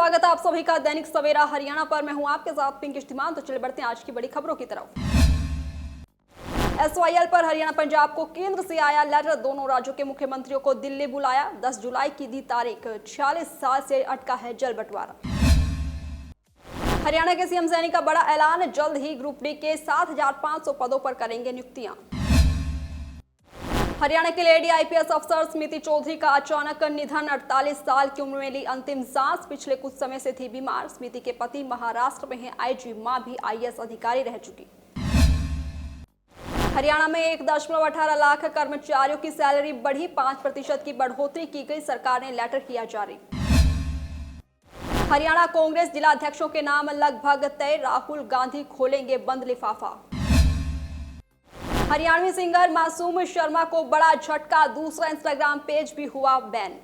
स्वागत है आप सभी का दैनिक सवेरा हरियाणा पर। मैं हूं आपके साथ पिंक इश्तिमान। तो चलिए बढ़ते हैं आज की बड़ी खबरों की तरफ। SYL पर हरियाणा पंजाब को केंद्र से आया लेटर। दोनों राज्यों के मुख्यमंत्रियों को दिल्ली बुलाया। 10 जुलाई की दी तारीख। 46 साल से अटका है जल बंटवारा। हरियाणा के सीएम सैनी का बड़ा ऐलान। जल्द ही ग्रुप डी के 7,500 पदों पर करेंगे नियुक्तियां। हरियाणा के लेडी IPS अफसर स्मृति चौधरी का अचानक निधन। 48 साल की उम्र में ली अंतिम सांस। पिछले कुछ समय से थी बीमार। स्मृति के पति महाराष्ट्र में हैं IG। मां भी IAS अधिकारी रह चुकी। हरियाणा में 1.18 लाख कर्मचारियों की सैलरी बढ़ी। 5% की बढ़ोतरी की गई। सरकार ने लेटर किया जारी। हरियाणा कांग्रेस जिलाध्यक्षों के नाम लगभग तय। राहुल गांधी खोलेंगे बंद लिफाफा। हरियाणवी सिंगर मासूम शर्मा को बड़ा झटका। दूसरा इंस्टाग्राम पेज भी हुआ बैन।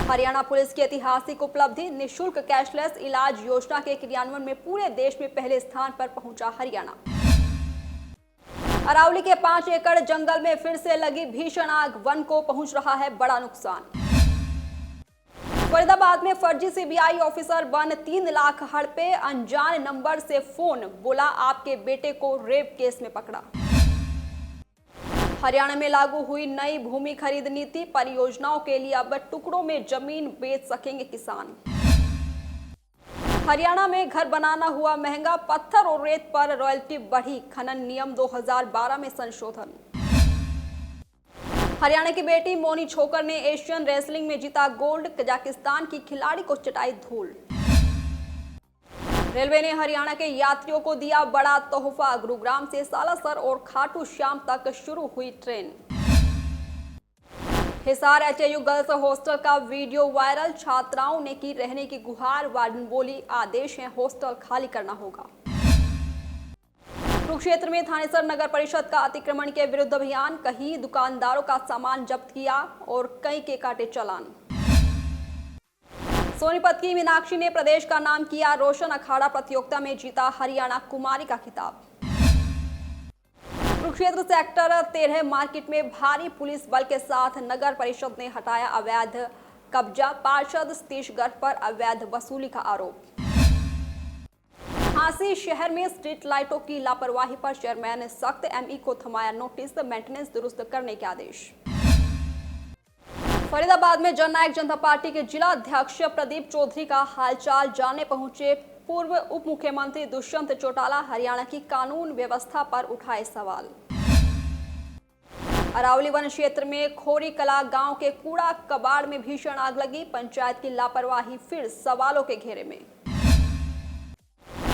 हरियाणा पुलिस की ऐतिहासिक उपलब्धि। निःशुल्क कैशलेस इलाज योजना के क्रियान्वयन में पूरे देश में पहले स्थान पर पहुंचा हरियाणा। अरावली के 5 एकड़ जंगल में फिर से लगी भीषण आग। वन को पहुंच रहा है बड़ा नुकसान। फरीदाबाद में फर्जी CBI ऑफिसर बन 3 लाख हड़पे। अनजान नंबर से फोन। बोला आपके बेटे को रेप केस में पकड़ा। हरियाणा में लागू हुई नई भूमि खरीद नीति। परियोजनाओं के लिए अब टुकड़ों में जमीन बेच सकेंगे किसान। हरियाणा में घर बनाना हुआ महंगा। पत्थर और रेत पर रॉयल्टी बढ़ी। खनन नियम 2012 में संशोधन। हरियाणा की बेटी मोनी छोकर ने एशियन रेसलिंग में जीता गोल्ड। कजाकिस्तान की खिलाड़ी को चटाई धूल। रेलवे ने हरियाणा के यात्रियों को दिया बड़ा तोहफा। गुरुग्राम से सालासर और खाटू श्याम तक शुरू हुई train. Hisar HAU girls hostel का वीडियो वायरल। छात्राओं ने की रहने की गुहार। वार्डन बोली आदेश है हॉस्टल खाली करना होगा। कुरुक्षेत्र में थानेसर नगर परिषद का अतिक्रमण के विरुद्ध अभियान। कई दुकानदारों का सामान जब्त किया और कई के काटे चालान। सोनीपत की मीनाक्षी ने प्रदेश का नाम किया रोशन। अखाड़ा प्रतियोगिता में जीता हरियाणा कुमारी का खिताब। कुरुक्षेत्र सेक्टर 13 मार्केट में भारी पुलिस बल के साथ नगर परिषद ने हटाया अवैध कब्जा। पार्षद सतीश गर्ग पर अवैध वसूली का आरोप। झांसी शहर में स्ट्रीट लाइटों की लापरवाही पर चेयरमैन ने सख्त। ME को थमाया नोटिस। मेंटेनेंस दुरुस्त करने के आदेश। फरीदाबाद में जननायक जनता पार्टी के जिला अध्यक्ष प्रदीप चौधरी का हालचाल जानने पहुंचे पूर्व उप मुख्यमंत्री दुष्यंत चौटाला। हरियाणा की कानून व्यवस्था पर उठाए सवाल। अरावली वन क्षेत्र में खोरी कला गांव के कूड़ा कबाड़ में भीषण आग लगी। पंचायत की लापरवाही फिर सवालों के घेरे में।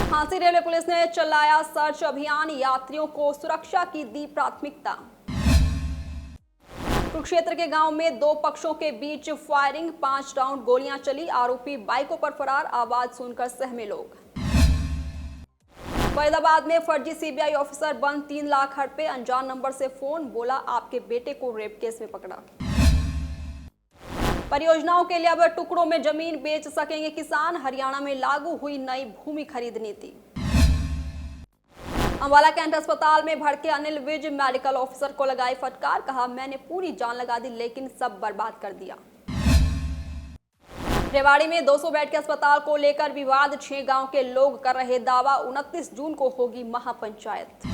झांसी रेलवे पुलिस ने चलाया सर्च अभियान। यात्रियों को सुरक्षा की दी प्राथमिकता। कुरुक्षेत्र के गांव में 2 पक्षों के बीच फायरिंग। 5 राउंड गोलियां चली। आरोपी बाइकों पर फरार। आवाज सुनकर सहमे लोग। फरीदाबाद में फर्जी CBI ऑफिसर बन 3 लाख हड़पे। अनजान नंबर से फोन। बोला आपके बेटे को रेप केस में पकड़ा। परियोजनाओं के लिए अब टुकड़ों में जमीन बेच सकेंगे किसान। हरियाणा में लागू हुई नई भूमि खरीद नीति। अंबाला कैंट अस्पताल में भड़के अनिल विज। मेडिकल ऑफिसर को लगाई फटकार। कहा मैंने पूरी जान लगा दी लेकिन सब बर्बाद कर दिया। रेवाड़ी में 200 बेड के अस्पताल को लेकर विवाद। 6 गांव के लोग कर रहे दावा। 29 जून को होगी महापंचायत।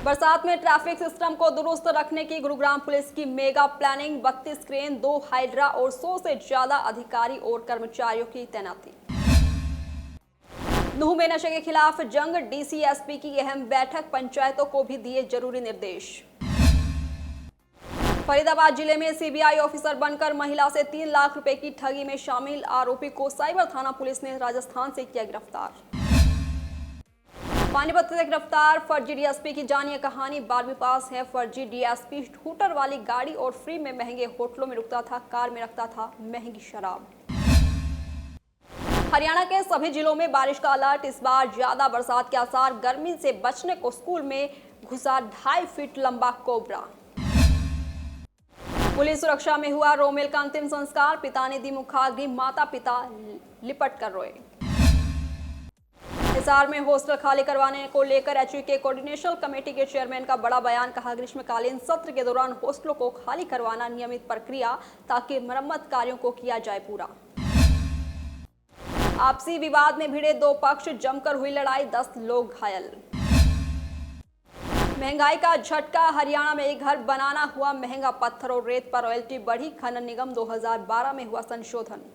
बरसात में ट्रैफिक सिस्टम को दुरुस्त रखने की गुरुग्राम पुलिस की मेगा प्लानिंग। 32 क्रेन 2 हाइड्रा और 100 से ज्यादा अधिकारी और कर्मचारियों की तैनाती। नूह में नशे के खिलाफ जंग। DC SP की अहम बैठक। पंचायतों को भी दिए जरूरी निर्देश। फरीदाबाद जिले में CBI ऑफिसर बनकर महिला से 3 लाख रुपए की ठगी में शामिल आरोपी को साइबर थाना पुलिस ने राजस्थान से किया गिरफ्तार। पानीपत से गिरफ्तार फर्जी DSP की जानिए कहानी। 12वीं पास है फर्जी DSP। स्कूटर वाली गाड़ी और फ्री में महंगे होटलों में रुकता था। कार में रखता था महंगी शराब। हरियाणा के सभी जिलों में बारिश का अलर्ट। इस बार ज्यादा बरसात के आसार। गर्मी से बचने को स्कूल में घुसा 2.5 फीट लंबा कोबरा। पुलिस सुरक्षा में हुआ रोमेल का अंतिम संस्कार। पिता ने दी मुखाग्नि। माता पिता लिपट कर रोए। हिसार में हॉस्टल खाली करवाने को लेकर एचयूके कोऑर्डिनेशन कमेटी के चेयरमैन का बड़ा बयान। कहा, ग्रीष्मकालीन सत्र के दौरान हॉस्टलों को खाली करवाना नियमित प्रक्रिया ताकि मरम्मत कार्यों को किया जाए पूरा। आपसी विवाद में भिड़े दो पक्ष, जमकर हुई लड़ाई, 10 लोग घायल। महंगाई का झटका, हरियाणा में एक घर बनाना हुआ महंगा, पत्थर और रेत पर रॉयल्टी बढ़ी, खनन निगम 2012 में हुआ संशोधन।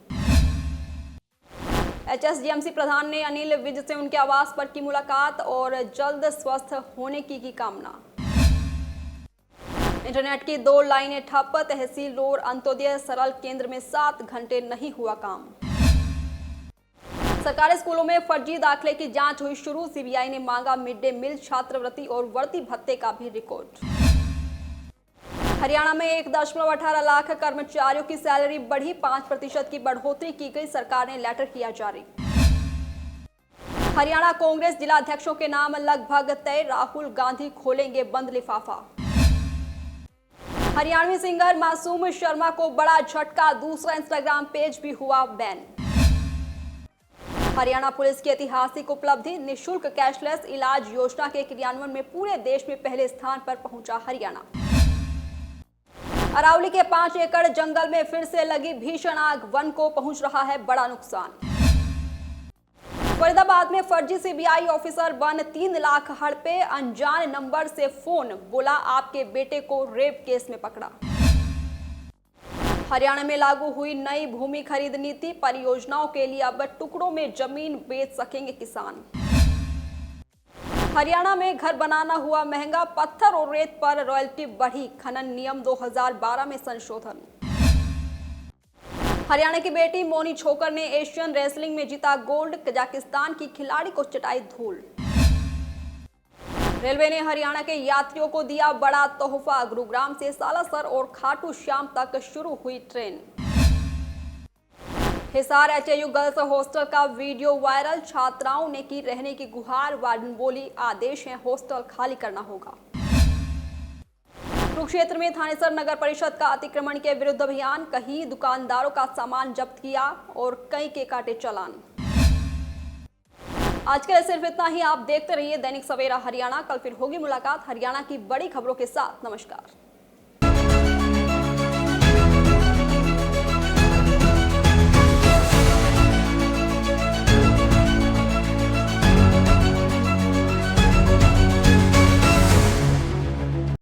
एचएसडीएमसी प्रधान ने अनिल विज से उनके आवास पर की मुलाकात और जल्द स्वस्थ होने की कामना। इंटरनेट की 2 लाइनें ठप, तहसील रोड अंत्योदय सरल केंद्र में 7 घंटे नहीं हुआ काम। सरकारी स्कूलों में फर्जी दाखिले की जांच हुई शुरू, सीबीआई ने मांगा मिड डे मील, छात्रवृत्ति और वर्दी भत्ते का भी रिकॉर्ड। हरियाणा में 1.18 लाख कर्मचारियों की सैलरी बढ़ी, 5% की बढ़ोतरी की गई, सरकार ने लेटर किया जारी। हरियाणा कांग्रेस जिलाध्यक्षों के नाम लगभग तय, राहुल गांधी खोलेंगे बंद लिफाफा। हरियाणवी सिंगर मासूम शर्मा को बड़ा झटका, दूसरा इंस्टाग्राम पेज भी हुआ बैन। हरियाणा पुलिस की ऐतिहासिक उपलब्धि, निःशुल्क कैशलेस इलाज योजना के क्रियान्वयन में पूरे देश में पहले स्थान पर पहुंचा हरियाणा। अरावली के 5 एकड़ जंगल में फिर से लगी भीषण आग, वन को पहुंच रहा है बड़ा नुकसान। फरीदाबाद में फर्जी सीबीआई ऑफिसर बन 3 लाख हड़पे, अनजान नंबर से फोन, बोला आपके बेटे को रेप केस में पकड़ा। हरियाणा में लागू हुई नई भूमि खरीद नीति, परियोजनाओं के लिए अब टुकड़ों में जमीन बेच सकेंगे किसान। हरियाणा में घर बनाना हुआ महंगा, पत्थर और रेत पर रॉयल्टी बढ़ी, खनन नियम 2012 में संशोधन। हरियाणा की बेटी मोनी छोकर ने एशियन रेसलिंग में जीता गोल्ड, कजाकिस्तान की खिलाड़ी को चटाई धूल। रेलवे ने हरियाणा के यात्रियों को दिया बड़ा तोहफा, गुरुग्राम से सालासर और खाटू श्याम तक शुरू हुई ट्रेन। हिसार एचएयू गर्ल्स हॉस्टल का वीडियो वायरल, छात्राओं ने की रहने की गुहार, वार्डन बोली आदेश है हॉस्टल खाली करना होगा। कुरुक्षेत्र में थानेसर नगर परिषद का अतिक्रमण के विरुद्ध अभियान, कई दुकानदारों का सामान जब्त किया और कई के काटे चालान। आज के लिए सिर्फ इतना ही। आप देखते रहिए दैनिक सवेरा हरियाणा। कल फिर होगी मुलाकात हरियाणा की बड़ी खबरों के साथ। नमस्कार।